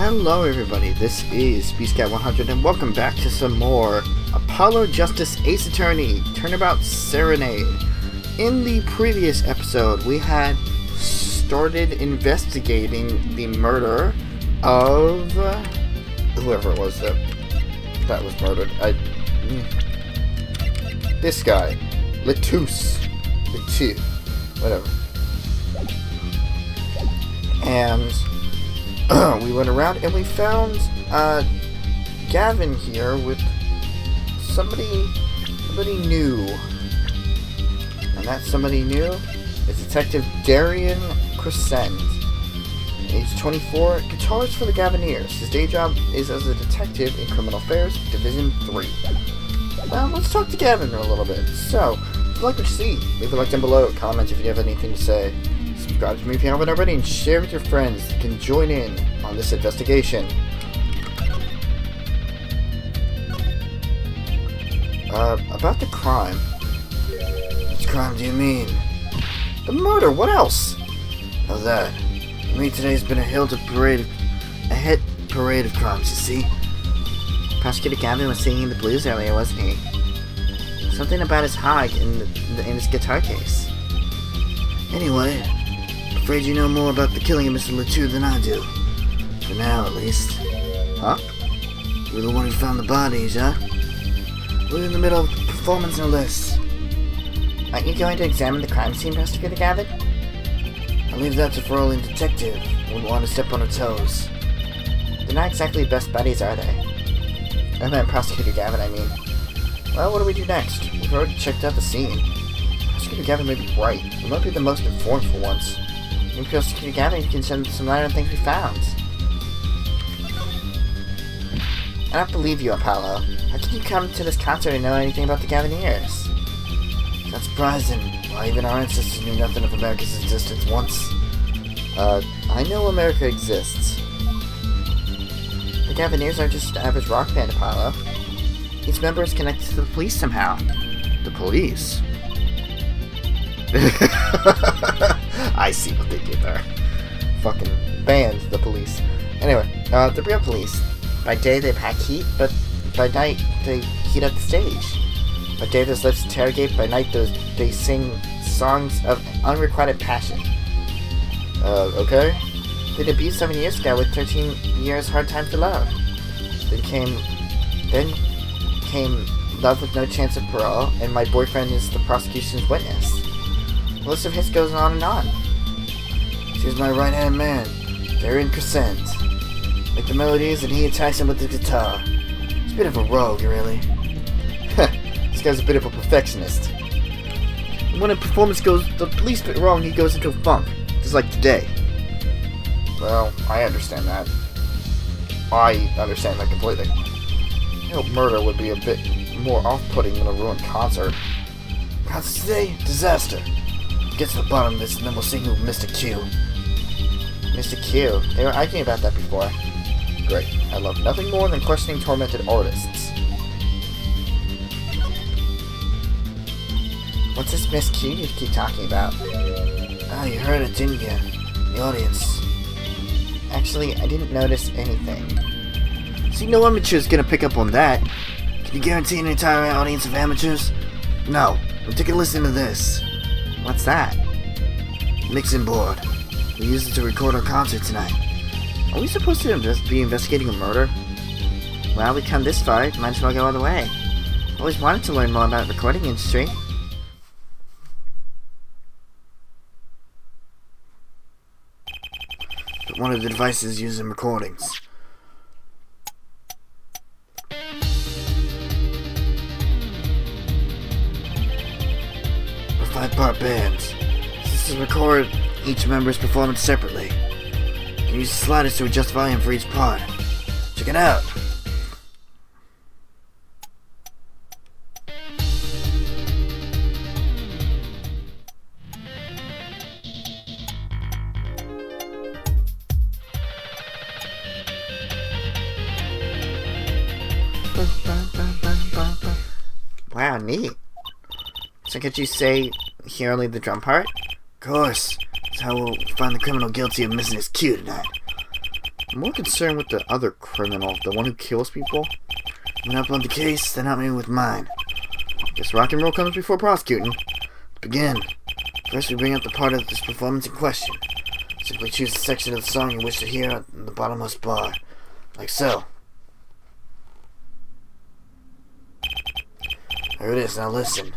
Hello everybody, this is BeastCat100 and welcome back to some more Apollo Justice Ace Attorney Turnabout Serenade. In the previous episode, we had started investigating the murder of whoever it was that was murdered. This guy, Letou, whatever. And we went around and we found Gavin here with somebody new. And that somebody new is Detective Darian Crescent, age 24, guitarist for the Gavineers. His day job is as a detective in Criminal Affairs, Division 3. Well, let's talk to Gavin a little bit. So, if you like what you see, leave a like down below, comment if you have anything to say. Subscribe to me if you haven't already, and share with your friends that can join in on this investigation. About the crime. Which crime do you mean? The murder, what else? How's that? To me, today's been a hit parade of crimes, you see? Prosecutor Gavin was singing the blues earlier, wasn't he? Something about his hog in his guitar case. Anyway, I'm afraid you know more about the killing of Mr. Letou than I do. For now, at least. Huh? You're the one who found the bodies, huh? We're in the middle of the performance, no less. Aren't you going to examine the crime scene, Prosecutor Gavin? I'll leave that to Ferrolling Detective. Wouldn't want to step on her toes. They're not exactly best buddies, are they? I meant Prosecutor Gavin, I mean. Well, what do we do next? We've already checked out the scene. Prosecutor Gavin may be right. We might be the most informed for once. Maybe Prosecutor Gavin can shed some light on things we found. I don't believe you, Apollo. How can you come to this concert and know anything about the Gavineers? That's surprising. Why, even our ancestors knew nothing of America's existence once. I know America exists. The Gavineers are just an average rock band, Apollo. Each member is connected to the police somehow. The police? I see what they did there. Fucking banned the police. Anyway, the real police. By day they pack heat, but by night they heat up the stage. By day those lips interrogate, by night they sing songs of unrequited passion. Okay? They debuted 7 years ago with 13 years Hard Time for Love. Then came Love with No Chance of Parole, and My Boyfriend is the Prosecution's Witness. The list of hits goes on and on. She's my right-hand man, Darian Crescent. Like the melodies, and he attacks him with the guitar. He's a bit of a rogue, really. This guy's a bit of a perfectionist. And when a performance goes the least bit wrong, he goes into a funk. Just like today. Well, I understand that. I understand that completely. You know, murder would be a bit more off-putting than a ruined concert. Concert today? Disaster. Get to the bottom of this, and then we'll see who Mr. Q. Mr. Q? They were arguing about that before. Great. I love nothing more than questioning tormented artists. What's this Miss Q you keep talking about? Oh, you heard it, didn't you? The audience. Actually, I didn't notice anything. See, no amateur's gonna pick up on that. Can you guarantee an entire audience of amateurs? No. Well, take a listen to this. What's that? Mixing board. We used it to record our concert tonight. Are we supposed to be investigating a murder? Well, we come this far, might as well go all the way. Always wanted to learn more about the recording industry. But one of the devices used in recordings. We're 5-part bands. This is record each member's performance separately. You can use the sliders to adjust volume for each part. Check it out. Wow, neat. So could you say, hear only the drum part? Of course. That's how we'll find the criminal guilty of missing his cue tonight. I'm more concerned with the other criminal, the one who kills people. Went up on the case, then help me with mine. Guess rock and roll comes before prosecuting. Let's begin. First we bring up the part of this performance in question. Simply choose the section of the song you wish to hear on the bottommost bar. Like so. There it is, now listen.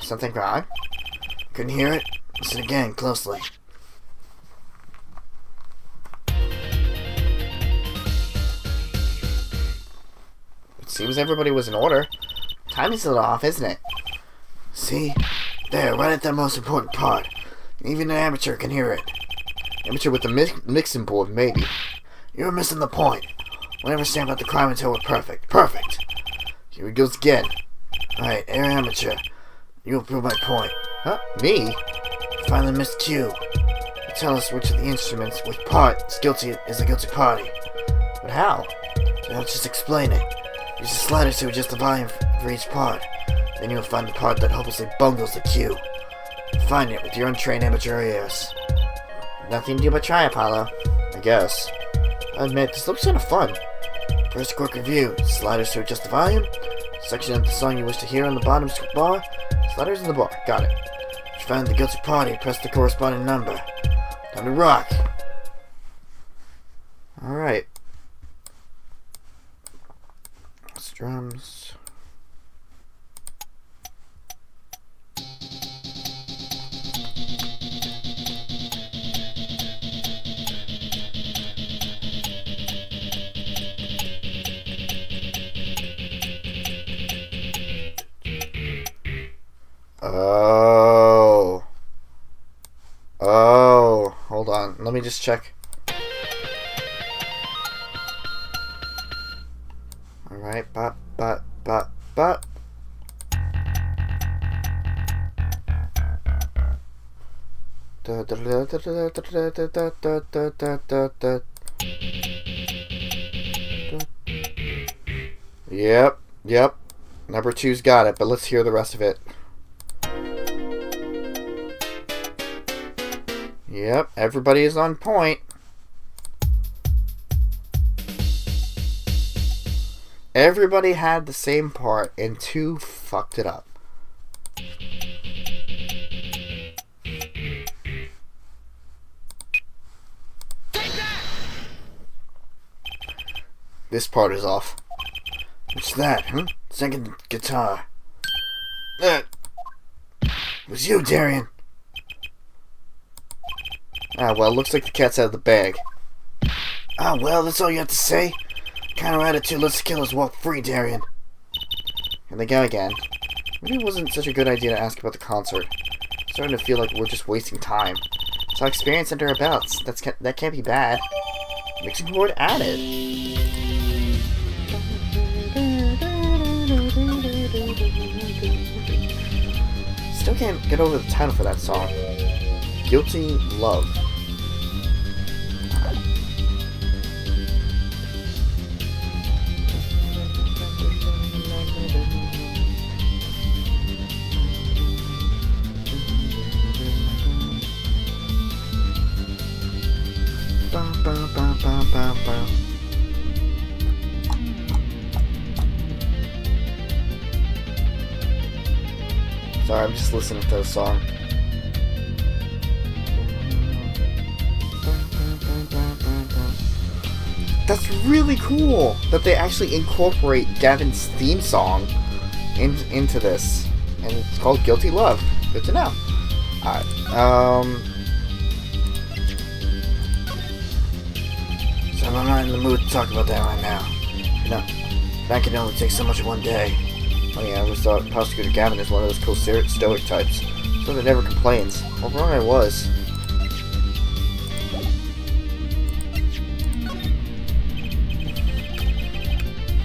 Something wrong? Couldn't hear it? Listen again, closely. It seems everybody was in order. Timing's a little off, isn't it? See? There, right at that most important part. Even an amateur can hear it. Amateur with the mixing board, maybe. You're missing the point. We'll never stand about the crime until we're perfect. Perfect! Here he goes again. Alright, amateur. You'll prove my point. Huh? Me? You finally missed cue. You tell us which of the instruments, which part is a guilty party. But how? I'll just explain it. Use the sliders to adjust the volume for each part. Then you'll find the part that hopelessly bungles the cue. Find it with your untrained amateur ears. Nothing to do but try, Apollo. I guess. I admit, this looks kind of fun. First, a quick review. Sliders to adjust the volume. Section of the song you wish to hear on the bottom bar. Sliders in the bar. Got it. If you find the guilty party, press the corresponding number. Time to rock. Alright. Drums. Oh, hold on. Let me just check. Alright, but. Yep. Number 2's got it, but let's hear the rest of it. Yep, everybody is on point. Everybody had the same part, and 2 fucked it up. This part is off. What's that, huh? Second guitar. That was you, Darian. Ah, well, looks like the cat's out of the bag. Ah, well, that's all you have to say? Kind of attitude, let's kill us walk free, Darian. And they go again. Maybe it wasn't such a good idea to ask about the concert. I'm starting to feel like we're just wasting time. Saw experience under our belts. That can't be bad. Mixing board added. Still can't get over the title for that song. Guilty Love. Sorry, I'm just listening to the song. That's really cool that they actually incorporate Gavin's theme song into this. And it's called Guilty Love. Good to know. Alright, so I'm not in the mood to talk about that right now. You know, that can only take so much in one day. Oh yeah, I always thought Prosecutor Gavin is one of those cool stoic types. So that never complains. How wrong I was.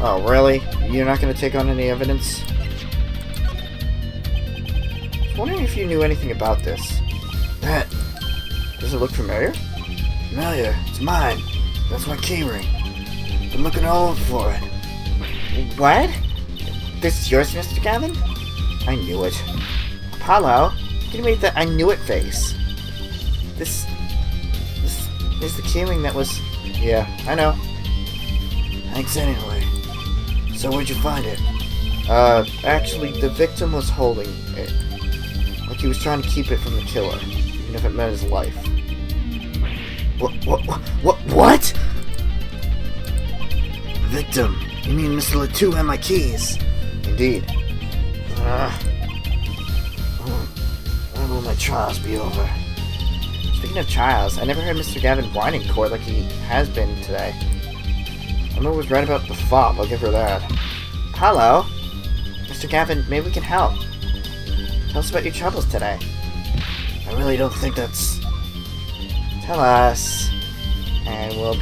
Oh, really? You're not going to take on any evidence? I was wondering if you knew anything about this. That... Does it look familiar? Familiar. It's mine. That's my keyring. Been looking all over for it. What? This is yours, Mr. Gavin? I knew it. Apollo, you made the I knew it face. This is the keyring that was... Yeah, I know. Thanks anyway. So where'd you find it? Actually, the victim was holding it. Like he was trying to keep it from the killer, even if it meant his life. What? Victim? You mean Mr. Latou had my keys? Indeed. When will my trials be over? Speaking of trials, I never heard Mr. Gavin whine in court like he has been today. Emma was right about the fop, I'll give her that. Hello? Mr. Gavin, maybe we can help. Tell us about your troubles today. I really don't think that's... Tell us. And we'll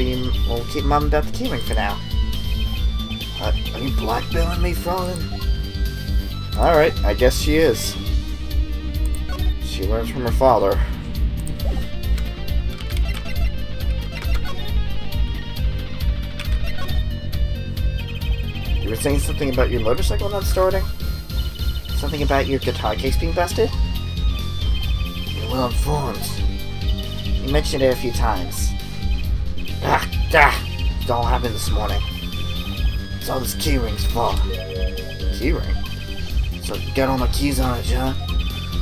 keep mum about the keyring for now. Are you blackmailing me, Frolin? Alright, I guess she is. She learns from her father. You were saying something about your motorcycle not starting? Something about your guitar case being busted? You're well informed. You mentioned it a few times. It all happened this morning. It's all this keyring's fault. Keyring? So you got all my keys on it, huh?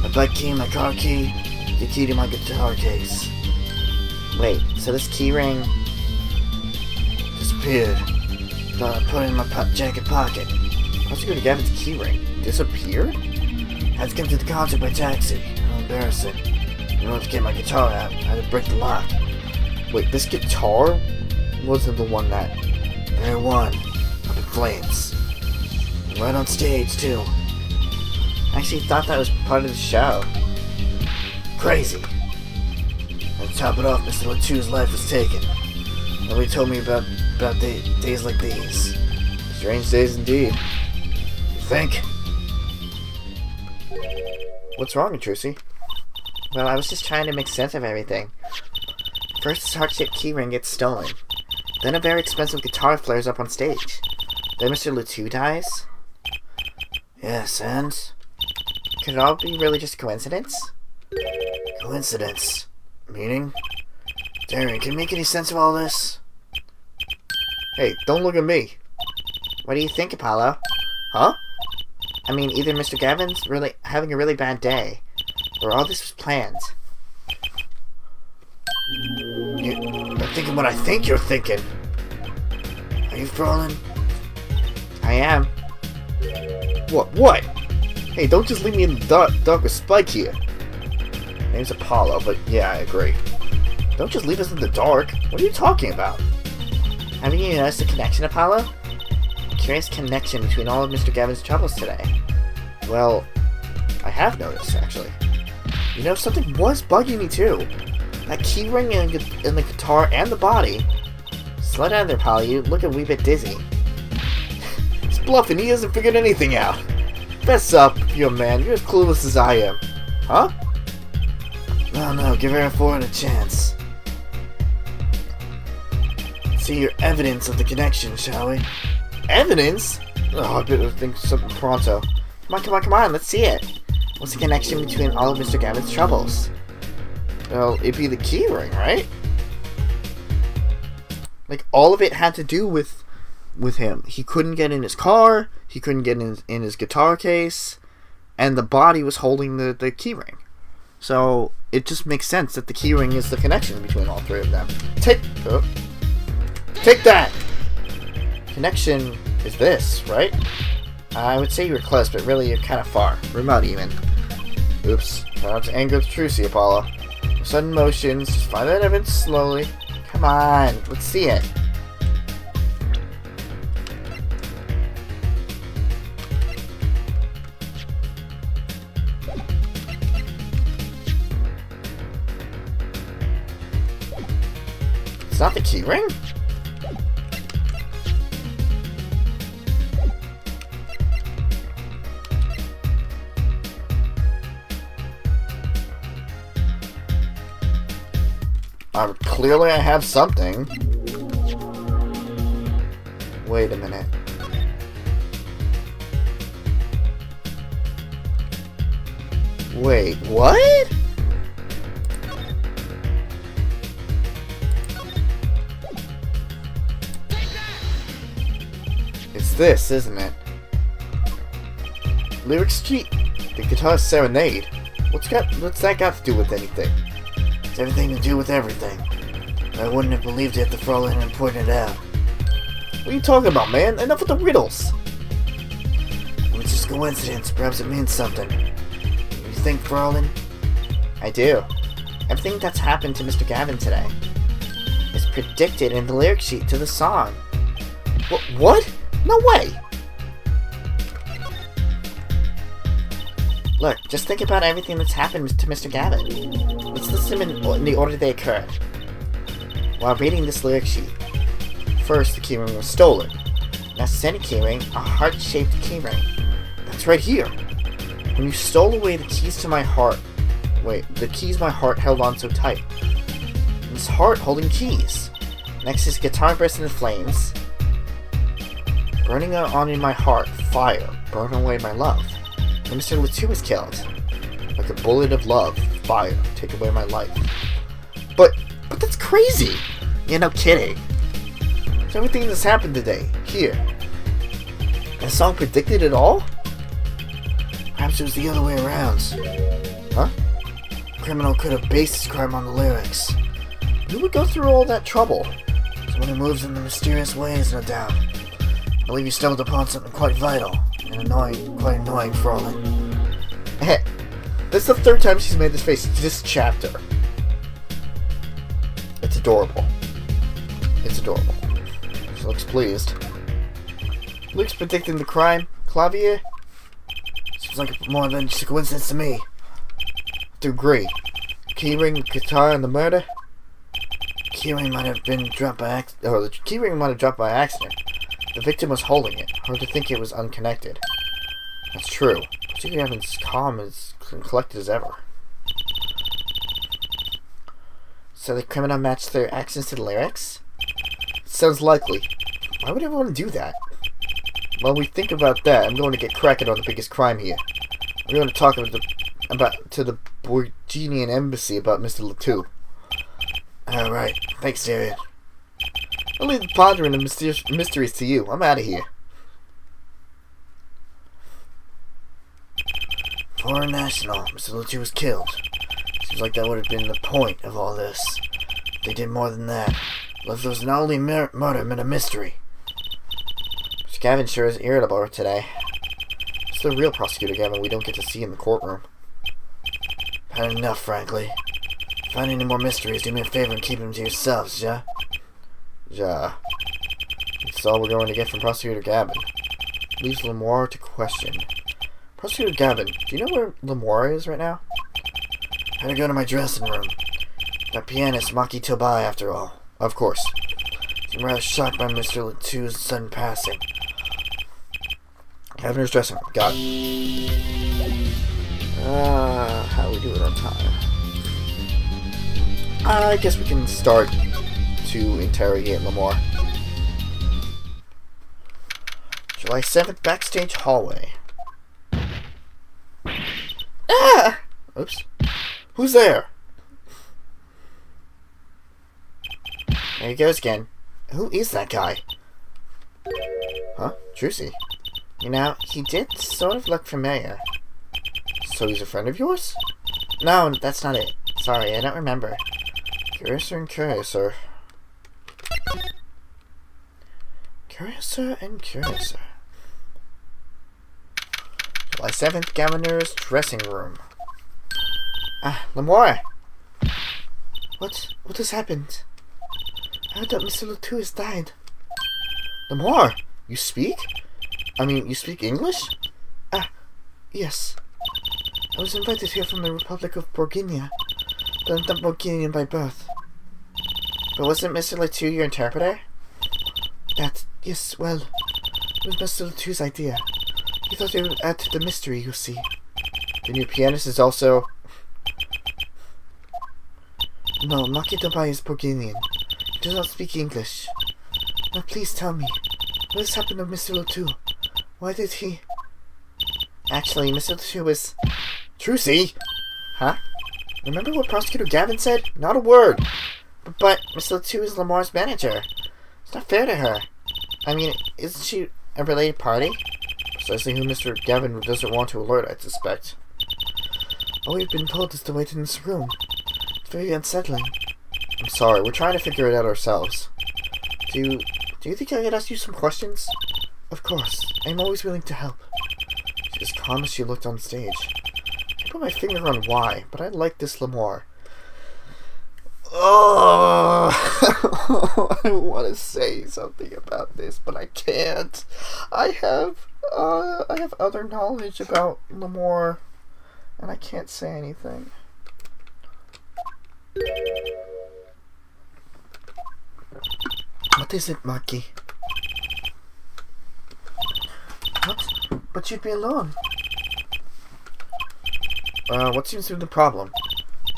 My bike key, my car key, the key to my guitar case. Wait, so this keyring disappeared. Thought I put it in my jacket pocket. Prosecutor Gavin's keyring disappeared? Had to come to the concert by taxi. How embarrassing. In order to get my guitar out, I had to break the lock. Wait, this guitar wasn't the one that... Very one. Up in flames. And right on stage, too. I actually thought that was part of the show. Crazy. And to top it off, Mr. Latou's life was taken. Nobody told me about days like these. Strange days indeed. You think? What's wrong, Intrusi? Well, I was just trying to make sense of everything. First, this heart-shaped keyring gets stolen. Then a very expensive guitar flares up on stage. Then Mr. Latou dies? Yes, and? Could it all be really just a coincidence? Coincidence? Meaning? Darren, can you make any sense of all this? Hey, don't look at me. What do you think, Apollo? Huh? I mean, either Mr. Gavin's really having a really bad day, or all this was planned. You're thinking what I think you're thinking. Are you Frolin? I am. What? Hey, don't just leave me in the dark with Spike here. Name's Apollo, but yeah, I agree. Don't just leave us in the dark. What are you talking about? Haven't you noticed a connection, Apollo? A curious connection between all of Mr. Gavin's troubles today. Well, I have noticed, actually. You know, something was bugging me, too. That keyring in the guitar and the body. Slow down there, Apollo. You look a wee bit dizzy. He's bluffing. He hasn't figured anything out. Fess up, you man. You're as clueless as I am. Huh? No. Give her a chance. See your evidence of the connection, shall we? Evidence? Oh, I better think something pronto. Come on, let's see it. What's the connection between all of Mr. Gavin's troubles? Well, it'd be the keyring, right? Like, all of it had to do with him. He couldn't get in his car, he couldn't get in his guitar case, and the body was holding the keyring. So, it just makes sense that the keyring is the connection between all three of them. Take that! Connection is this, right? I would say you were close, but really you're kind of far. Remote, even. Oops. Try not to anger the Trucy, Apollo. No sudden motions. Just find that evidence slowly. Come on. Let's see it. It's not the keyring? Clearly I have something. Wait a minute. Wait, what? It's this, isn't it? Lyrics sheet. The Guitar Serenade. What's that got to do with anything? It's everything to do with everything. I wouldn't have believed it if the Fraulein had pointed it out. What are you talking about, man? Enough with the riddles. It was just a coincidence. Perhaps it means something. You think, Fraulein? I do. Everything that's happened to Mr. Gavin today is predicted in the lyric sheet to the song. What? No way! Look, just think about everything that's happened to Mr. Gavin. Let's list them in the order they occurred. While reading this lyric sheet, first the keyring was stolen. Now second keyring, a heart-shaped keyring. That's right here. When you stole away the keys to my heart, the keys my heart held on so tight. And this heart holding keys. Next is guitar burst into flames. Burning on in my heart, fire, burn away my love. And Mr. Latu was killed. Like a bullet of love, fire, take away my life. But that's crazy! Yeah, no kidding. So everything that's happened today, here. The song predicted it all? Perhaps it was the other way around. Huh? The criminal could have based his crime on the lyrics. Who would go through all that trouble? Someone who moves in the mysterious ways, no doubt. I believe you stumbled upon something quite vital and quite annoying, Fraulein. Hey, this is the third time she's made this face this chapter. It's adorable. It's adorable. She looks pleased. Luke's predicting the crime. Clavier? Seems like more than just a coincidence to me. To agree. Keyring, guitar, and the murder? Keyring might have been dropped by accident. Oh, the keyring might have dropped by accident. The victim was holding it. Hard to think it was unconnected. That's true. Prosecutor Gavin's calm as collected as ever. So the criminal matched their actions to the lyrics? Sounds likely. Why would everyone do that? While we think about that, I'm going to get cracking on the biggest crime here. We're going to talk to the Borginian embassy about Mr. Latu. Alright, thanks, Darian. I'll leave the pondering of mysteries to you. I'm out of here. Foreign national. Mr. Latu was killed. Seems like that would have been the point of all this. They did more than that. Left was not only murder, but a mystery. Mr. Gavin sure is irritable today. It's the real Prosecutor Gavin we don't get to see in the courtroom. Had enough, frankly. Find any more mysteries, do me a favor and keep them to yourselves, yeah? Yeah. That's all we're going to get from Prosecutor Gavin. Leaves Lemoire to question. Prosecutor Gavin, do you know where Lemoire is right now? Had to go to my dressing room. That pianist, Maki Tobai, after all. Of course. I'm rather shocked by Mr. Latu's sudden passing. Gaviner's dressing room. Got it. How we do it on time? I guess we can start to interrogate Lemoire. July 7th, backstage hallway. Ah! Oops. Who's there? There he goes again. Who is that guy? Huh? Trucy. You know, he did sort of look familiar. So he's a friend of yours? No, that's not it. Sorry, I don't remember. Curiouser and Curiouser. Curiouser and Curiouser. July 7th, Gaviner's dressing room. Ah, Lemoire! What has happened? I heard that Mr. Latu has died. Lemoire! You speak? I mean, you speak English? Ah, yes. I was invited here from the Republic of Borginia, but I'm not Borginian by birth. But wasn't Mr. Latu your interpreter? Yes, well, it was Mr. Latu's idea. He thought it would add to the mystery, you see. The new pianist is also... No, Maki Tobai is Borginian. He does not speak English. Now please tell me, what has happened to Mr. Latu? Why did he... Actually, Mr. Latu was Trucy? Huh? Remember what Prosecutor Gavin said? Not a word. But Miss Latu is Lamore's manager. It's not fair to her. I mean, isn't she a related party? Precisely who Mr. Gavin doesn't want to alert, I suspect. All we've been told is to wait in this room. It's very unsettling. I'm sorry, we're trying to figure it out ourselves. Do you think I could ask you some questions? Of course. I'm always willing to help. She's as calm as she looked on stage. I put my finger on why, but I like this Lamore. Oh, I want to say something about this, but I can't. I have other knowledge about Lamore, and I can't say anything. What is it, Maki? What? But you'd be alone. What seems to be the problem?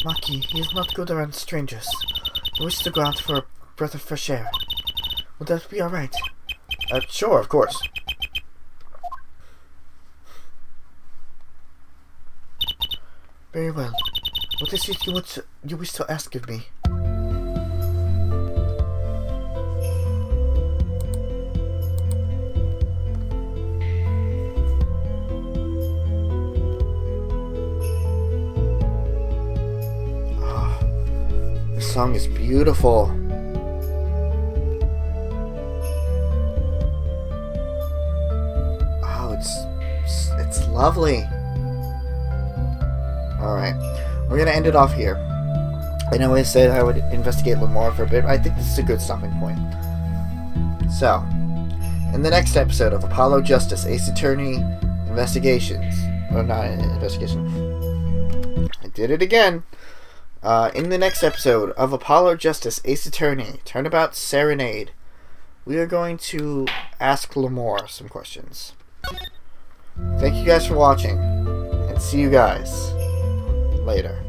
Maki, he is not good around strangers. He wishes to go out for a breath of fresh air. Would that be alright? Sure, of course. Very well. What is it you wish to ask of me? This song is beautiful. Oh, it's lovely. Alright, we're gonna end it off here. I know I said I would investigate Lamore for a bit, but I think this is a good stopping point. So, in the next episode of Apollo Justice, Ace Attorney Investigations, or not investigation, I did it again. In the next episode of Apollo Justice, Ace Attorney, Turnabout Serenade, we are going to ask Lamore some questions. Thank you guys for watching, and see you guys later.